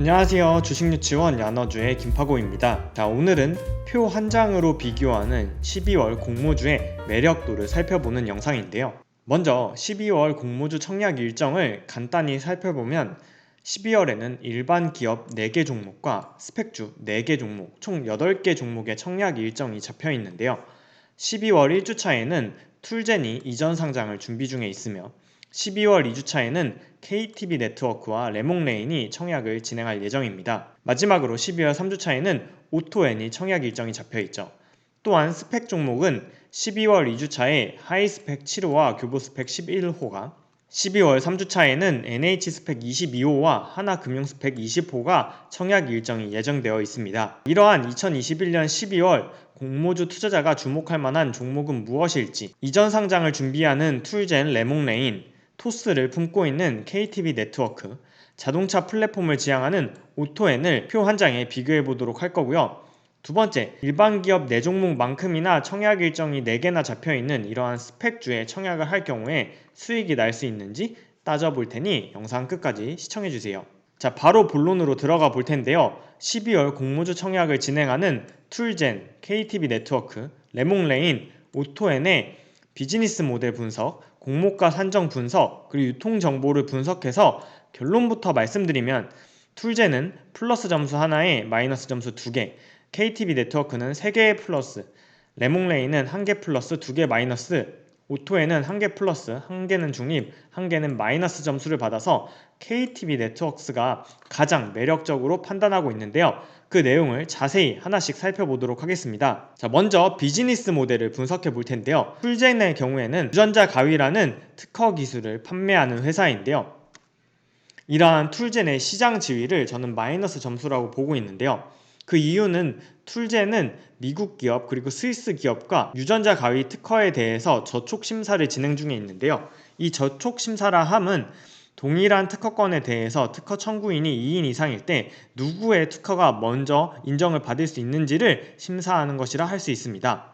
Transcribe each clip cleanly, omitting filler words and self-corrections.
안녕하세요. 주식유치원 야너주의 김파고입니다. 자, 오늘은 표 한 장으로 비교하는 12월 공모주의 매력도를 살펴보는 영상인데요. 먼저 12월 공모주 청약 일정을 간단히 살펴보면 12월에는 일반 기업 4개 종목과 스펙주 4개 종목, 총 8개 종목의 청약 일정이 잡혀 있는데요. 12월 1주차에는 툴젠이 이전 상장을 준비 중에 있으며 12월 2주차에는 KTB 네트워크와 레몽레인이 청약을 진행할 예정입니다. 마지막으로 12월 3주차에는 오토엔이 청약 일정이 잡혀있죠. 또한 스펙 종목은 12월 2주차에 하이스펙 7호와 교보스펙 11호가 12월 3주차에는 NH스펙 22호와 하나금융스펙 20호가 청약 일정이 예정되어 있습니다. 이러한 2021년 12월 공모주 투자자가 주목할 만한 종목은 무엇일지, 이전 상장을 준비하는 툴젠 레몽레인, 토스를 품고 있는 KTB 네트워크, 자동차 플랫폼을 지향하는 오토엔을 표 한 장에 비교해 보도록 할 거고요. 두 번째, 일반 기업 4종목만큼이나 청약 일정이 4개나 잡혀있는 이러한 스펙주에 청약을 할 경우에 수익이 날 수 있는지 따져볼 테니 영상 끝까지 시청해주세요. 자, 바로 본론으로 들어가 볼 텐데요. 12월 공모주 청약을 진행하는 툴젠, KTB 네트워크, 레몽레인, 오토엔의 비즈니스 모델 분석, 공모가 산정 분석, 그리고 유통 정보를 분석해서 결론부터 말씀드리면 툴젠은 플러스 점수 하나에 마이너스 점수 2개, KTB 네트워크는 3개의 플러스, 레몽레인은 1개 플러스 2개 마이너스, 오토에는 1개 플러스, 1개는 중립, 1개는 마이너스 점수를 받아서 KTB 네트워크가 가장 매력적으로 판단하고 있는데요. 그 내용을 자세히 하나씩 살펴보도록 하겠습니다. 자, 먼저 비즈니스 모델을 분석해 볼 텐데요. 툴젠의 경우에는 유전자 가위라는 특허 기술을 판매하는 회사인데요. 이러한 툴젠의 시장 지위를 저는 마이너스 점수라고 보고 있는데요. 그 이유는 툴젠은 미국 기업 그리고 스위스 기업과 유전자 가위 특허에 대해서 저촉 심사를 진행 중에 있는데요. 이 저촉 심사라 함은 동일한 특허권에 대해서 특허 청구인이 2인 이상일 때 누구의 특허가 먼저 인정을 받을 수 있는지를 심사하는 것이라 할 수 있습니다.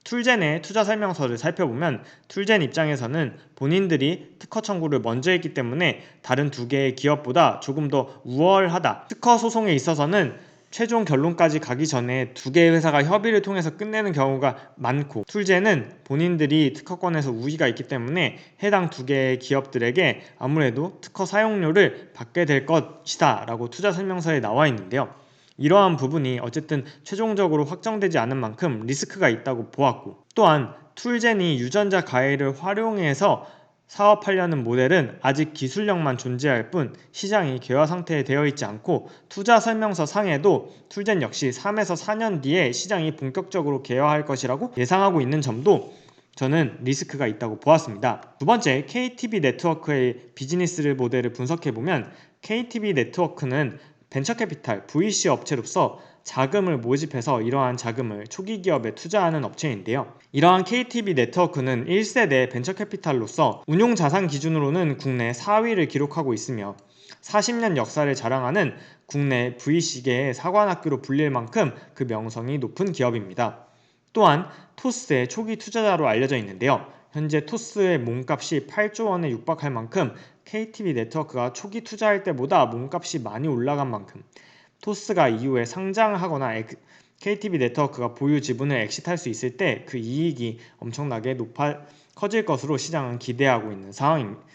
툴젠의 투자 설명서를 살펴보면 툴젠 입장에서는 본인들이 특허 청구를 먼저 했기 때문에 다른 2개의 기업보다 조금 더 우월하다. 특허 소송에 있어서는 최종 결론까지 가기 전에 2개의 회사가 협의를 통해서 끝내는 경우가 많고, 툴젠은 본인들이 특허권에서 우위가 있기 때문에 해당 2개의 기업들에게 아무래도 특허 사용료를 받게 될 것이다 라고 투자 설명서에 나와 있는데요. 이러한 부분이 어쨌든 최종적으로 확정되지 않은 만큼 리스크가 있다고 보았고, 또한 툴젠이 유전자 가해를 활용해서 사업하려는 모델은 아직 기술력만 존재할 뿐 시장이 개화 상태에 되어 있지 않고, 투자 설명서 상에도 툴젠 역시 3에서 4년 뒤에 시장이 본격적으로 개화할 것이라고 예상하고 있는 점도 저는 리스크가 있다고 보았습니다. 두 번째, KTB 네트워크의 비즈니스 모델을 분석해보면 KTB 네트워크는 벤처캐피탈 VC 업체로서 자금을 모집해서 이러한 자금을 초기 기업에 투자하는 업체인데요. 이러한 KTB 네트워크는 1세대 벤처캐피탈로서 운용 자산 기준으로는 국내 4위를 기록하고 있으며 40년 역사를 자랑하는 국내 VC계의 사관학교로 불릴 만큼 그 명성이 높은 기업입니다. 또한 토스의 초기 투자자로 알려져 있는데요. 현재 토스의 몸값이 8조 원에 육박할 만큼 KTB 네트워크가 초기 투자할 때보다 몸값이 많이 올라간 만큼 토스가 이후에 상장하거나 KTB 네트워크가 보유 지분을 엑시트할 수 있을 때 그 이익이 엄청나게 커질 것으로 시장은 기대하고 있는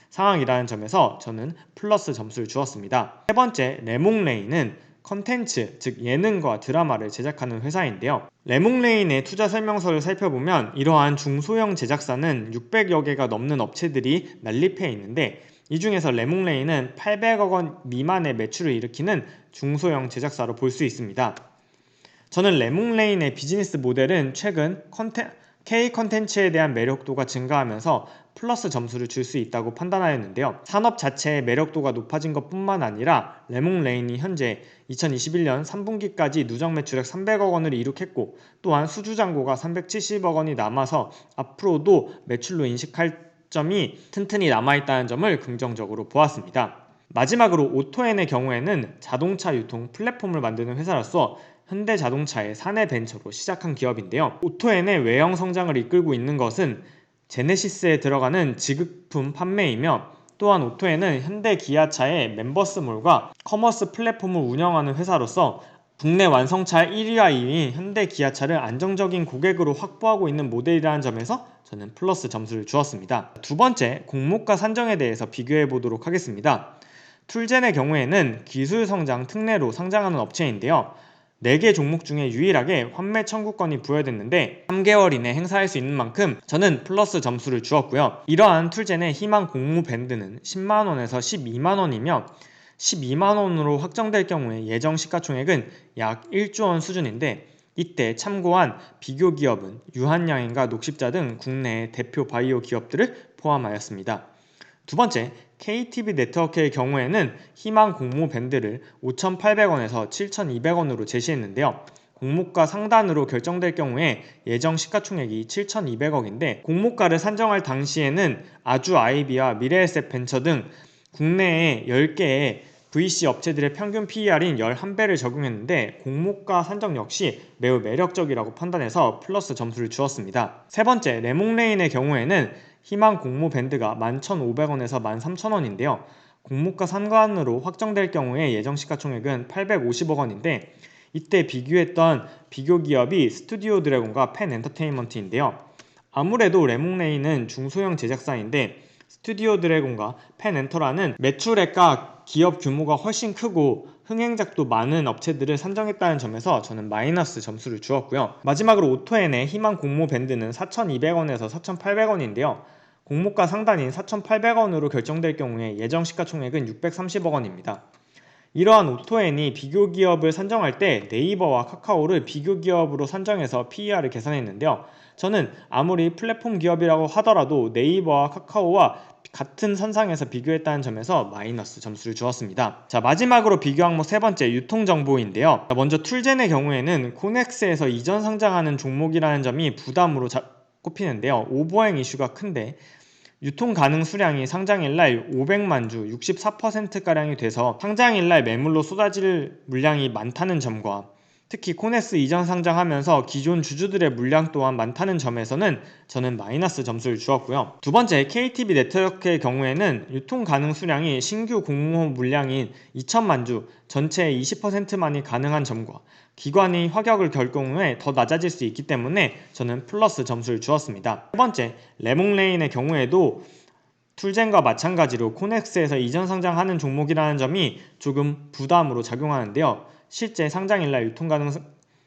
상황이라는 점에서 저는 플러스 점수를 주었습니다. 세 번째, 레몽레인은 컨텐츠, 즉 예능과 드라마를 제작하는 회사인데요. 레몽레인의 투자 설명서를 살펴보면 이러한 중소형 제작사는 600여 개가 넘는 업체들이 난립해 있는데, 이 중에서 레몽레인은 800억 원 미만의 매출을 일으키는 중소형 제작사로 볼 수 있습니다. 저는 레몽레인의 비즈니스 모델은 최근 K 컨텐츠에 대한 매력도가 증가하면서 플러스 점수를 줄 수 있다고 판단하였는데요. 산업 자체의 매력도가 높아진 것뿐만 아니라 레몽레인이 현재 2021년 3분기까지 누적 매출액 300억 원을 이룩했고, 또한 수주잔고가 370억 원이 남아서 앞으로도 매출로 인식할 점이 튼튼히 남아있다는 점을 긍정적으로 보았습니다. 마지막으로 오토엔의 경우에는 자동차 유통 플랫폼을 만드는 회사로서 현대자동차의 사내 벤처로 시작한 기업인데요. 오토엔의 외형 성장을 이끌고 있는 것은 제네시스에 들어가는 지급품 판매이며 또한 오토에는 현대 기아차의 멤버스몰과 커머스 플랫폼을 운영하는 회사로서 국내 완성차 1위와 2위인 현대 기아차를 안정적인 고객으로 확보하고 있는 모델이라는 점에서 저는 플러스 점수를 주었습니다. 두 번째, 공모가 산정에 대해서 비교해 보도록 하겠습니다. 툴젠의 경우에는 기술 성장 특례로 상장하는 업체인데요. 4개 종목 중에 유일하게 환매 청구권이 부여됐는데 3개월 이내 행사할 수 있는 만큼 저는 플러스 점수를 주었고요. 이러한 툴젠의 희망 공모 밴드는 10만원에서 12만원이며 12만원으로 확정될 경우에 예정 시가총액은 약 1조원 수준인데 이때 참고한 비교 기업은 유한양행과 녹십자 등 국내의 대표 바이오 기업들을 포함하였습니다. 두 번째, KTB 네트워크의 경우에는 희망 공모 밴드를 5,800원에서 7,200원으로 제시했는데요. 공모가 상단으로 결정될 경우에 예정 시가총액이 7,200억인데 공모가를 산정할 당시에는 아주아이비와 미래에셋 벤처 등 국내에 10개의 VC 업체들의 평균 PER인 11배를 적용했는데 공모가 산정 역시 매우 매력적이라고 판단해서 플러스 점수를 주었습니다. 세 번째, 레몽레인의 경우에는 희망 공모 밴드가 11,500원에서 13,000원인데요. 공모가 상관으로 확정될 경우에 예정 시가총액은 850억원인데 이때 비교했던 비교 기업이 스튜디오 드래곤과 펜 엔터테인먼트인데요. 아무래도 레몽레인은 중소형 제작사인데 스튜디오 드래곤과 펜 엔터라는 매출액과 기업 규모가 훨씬 크고 흥행작도 많은 업체들을 산정했다는 점에서 저는 마이너스 점수를 주었고요. 마지막으로 오토엔의 희망 공모 밴드는 4,200원에서 4,800원인데요. 공모가 상단인 4,800원으로 결정될 경우에 예정 시가총액은 630억원입니다. 이러한 오토엔이 비교 기업을 산정할 때 네이버와 카카오를 비교 기업으로 산정해서 PER을 계산했는데요. 저는 아무리 플랫폼 기업이라고 하더라도 네이버와 카카오와 같은 선상에서 비교했다는 점에서 마이너스 점수를 주었습니다. 자, 마지막으로 비교 항목 세 번째, 유통정보인데요. 먼저 툴젠의 경우에는 코넥스에서 이전 상장하는 종목이라는 점이 부담으로 꼽히는데요. 오버행 이슈가 큰데 유통 가능 수량이 상장일날 500만 주 64%가량이 돼서 상장일날 매물로 쏟아질 물량이 많다는 점과 특히 코넥스 이전 상장하면서 기존 주주들의 물량 또한 많다는 점에서는 저는 마이너스 점수를 주었고요. 두 번째, KTB 네트워크의 경우에는 유통 가능 수량이 신규 공모 물량인 2천만 주 전체의 20%만이 가능한 점과 기관이 확약을 결 경우에 더 낮아질 수 있기 때문에 저는 플러스 점수를 주었습니다. 세 번째, 레몽레인의 경우에도 툴젠과 마찬가지로 코넥스에서 이전 상장하는 종목이라는 점이 조금 부담으로 작용하는데요. 실제 상장일날 유통 가능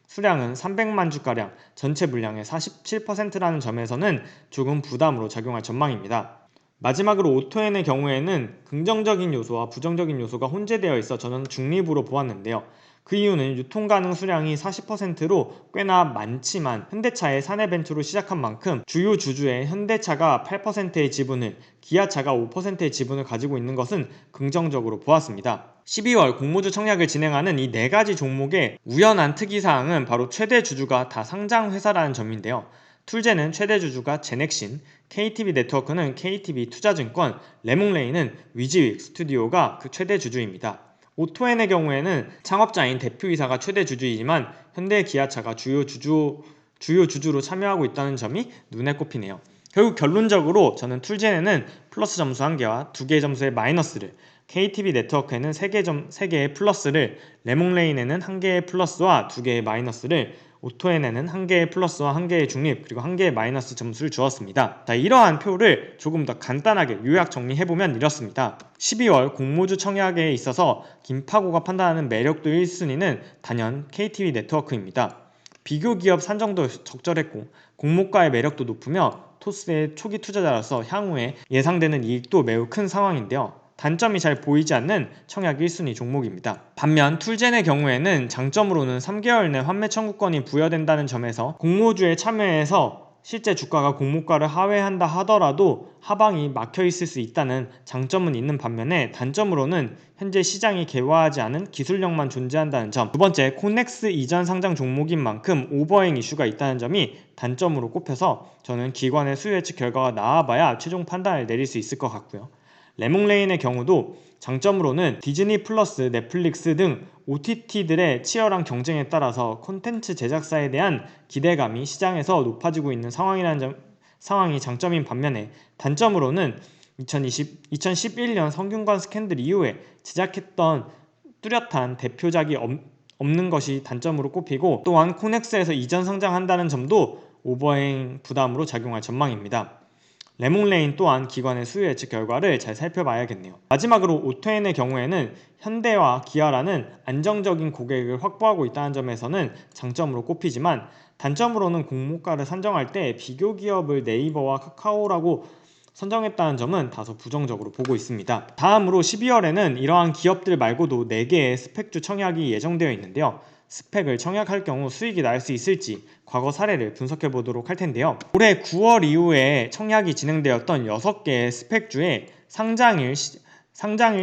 수량은 300만 주가량, 전체 물량의 47%라는 점에서는 조금 부담으로 작용할 전망입니다. 마지막으로 오토엔의 경우에는 긍정적인 요소와 부정적인 요소가 혼재되어 있어 저는 중립으로 보았는데요. 그 이유는 유통 가능 수량이 40%로 꽤나 많지만 현대차의 사내 벤처로 시작한 만큼 주요 주주의 현대차가 8%의 지분을, 기아차가 5%의 지분을 가지고 있는 것은 긍정적으로 보았습니다. 12월 공모주 청약을 진행하는 이 4가지 종목의 우연한 특이사항은 바로 최대 주주가 다 상장 회사라는 점인데요. 툴젠은 최대 주주가 제넥신, KTB 네트워크는 KTB 투자증권, 레몽레인은 위즈윅 스튜디오가 그 최대 주주입니다. 오토엔의 경우에는 창업자인 대표이사가 최대 주주이지만 현대 기아차가 주요 주주로 참여하고 있다는 점이 눈에 꼽히네요. 결국 결론적으로 저는 툴젠에는 플러스 점수 1개와 2개의 점수의 마이너스를, KTB 네트워크에는 3개의 플러스를, 레몽레인에는 1개의 플러스와 2개의 마이너스를, 오토엔에는 1개의 플러스와 1개의 중립 그리고 1개의 마이너스 점수를 주었습니다. 자, 이러한 표를 조금 더 간단하게 요약 정리해보면 이렇습니다. 12월 공모주 청약에 있어서 김파고가 판단하는 매력도 1순위는 단연 KTB 네트워크입니다. 비교 기업 산정도 적절했고 공모가의 매력도 높으며 토스의 초기 투자자로서 향후에 예상되는 이익도 매우 큰 상황인데요. 단점이 잘 보이지 않는 청약 1순위 종목입니다. 반면 툴젠의 경우에는 장점으로는 3개월 내 환매 청구권이 부여된다는 점에서 공모주에 참여해서 실제 주가가 공모가를 하회한다 하더라도 하방이 막혀 있을 수 있다는 장점은 있는 반면에 단점으로는 현재 시장이 개화하지 않은 기술력만 존재한다는 점, 두 번째, 코넥스 이전 상장 종목인 만큼 오버행 이슈가 있다는 점이 단점으로 꼽혀서 저는 기관의 수요 예측 결과가 나와봐야 최종 판단을 내릴 수 있을 것 같고요. 레몽레인의 경우도 장점으로는 디즈니 플러스, 넷플릭스 등 OTT들의 치열한 경쟁에 따라서 콘텐츠 제작사에 대한 기대감이 시장에서 높아지고 있는 상황이 장점인 반면에 단점으로는 2011년 성균관 스캔들 이후에 제작했던 뚜렷한 대표작이 없는 것이 단점으로 꼽히고, 또한 코넥스에서 이전 상장한다는 점도 오버행 부담으로 작용할 전망입니다. 레몽레인 또한 기관의 수요 예측 결과를 잘 살펴봐야겠네요. 마지막으로 오토엔의 경우에는 현대와 기아라는 안정적인 고객을 확보하고 있다는 점에서는 장점으로 꼽히지만, 단점으로는 공모가를 산정할 때 비교 기업을 네이버와 카카오라고 선정했다는 점은 다소 부정적으로 보고 있습니다. 다음으로 12월에는 이러한 기업들 말고도 4개의 스펙주 청약이 예정되어 있는데요. 스펙을 청약할 경우 수익이 날 수 있을지 과거 사례를 분석해 보도록 할 텐데요. 올해 9월 이후에 청약이 진행되었던 6개의 스펙주의 상장일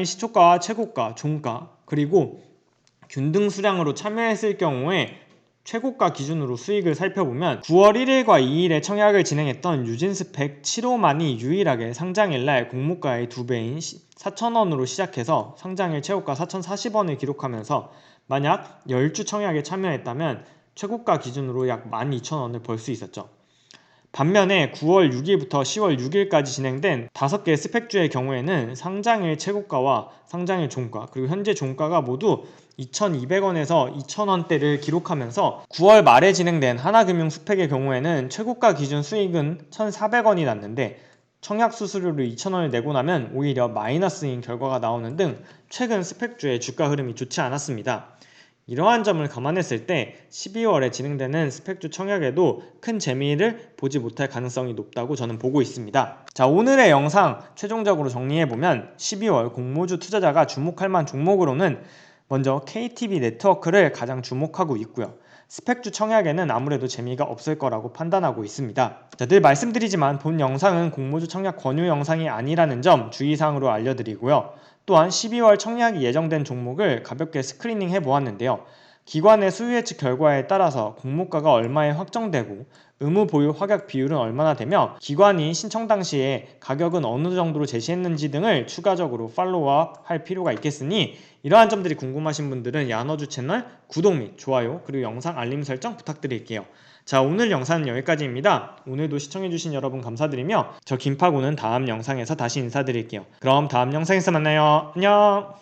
시초가와 최고가, 종가, 그리고 균등 수량으로 참여했을 경우에 최고가 기준으로 수익을 살펴보면 9월 1일과 2일에 청약을 진행했던 유진스펙 7호만이 유일하게 상장일날 공모가의 2배인 4,000원으로 시작해서 상장일 최고가 4,040원을 기록하면서 만약 10주 청약에 참여했다면 최고가 기준으로 약 12,000원을 벌 수 있었죠. 반면에 9월 6일부터 10월 6일까지 진행된 5개의 스펙주의 경우에는 상장일 최고가와 상장일 종가, 그리고 현재 종가가 모두 2,200원에서 2,000원대를 기록하면서 9월 말에 진행된 하나금융 스펙의 경우에는 최고가 기준 수익은 1,400원이 났는데 청약 수수료를 2,000원을 내고 나면 오히려 마이너스인 결과가 나오는 등 최근 스펙주의 주가 흐름이 좋지 않았습니다. 이러한 점을 감안했을 때 12월에 진행되는 스펙주 청약에도 큰 재미를 보지 못할 가능성이 높다고 저는 보고 있습니다. 자, 오늘의 영상 최종적으로 정리해보면 12월 공모주 투자자가 주목할 만한 종목으로는 먼저 KTB 네트워크를 가장 주목하고 있고요. 스펙주 청약에는 아무래도 재미가 없을 거라고 판단하고 있습니다. 자, 늘 말씀드리지만 본 영상은 공모주 청약 권유 영상이 아니라는 점 주의사항으로 알려드리고요. 또한 12월 청약이 예정된 종목을 가볍게 스크리닝 해보았는데요. 기관의 수요 예측 결과에 따라서 공모가가 얼마에 확정되고 의무 보유 확약 비율은 얼마나 되며 기관이 신청 당시에 가격은 어느 정도로 제시했는지 등을 추가적으로 팔로우업 할 필요가 있겠으니, 이러한 점들이 궁금하신 분들은 야너주 채널 구독 및 좋아요, 그리고 영상 알림 설정 부탁드릴게요. 자, 오늘 영상은 여기까지입니다. 오늘도 시청해주신 여러분 감사드리며 저 김파고는 다음 영상에서 다시 인사드릴게요. 그럼 다음 영상에서 만나요. 안녕.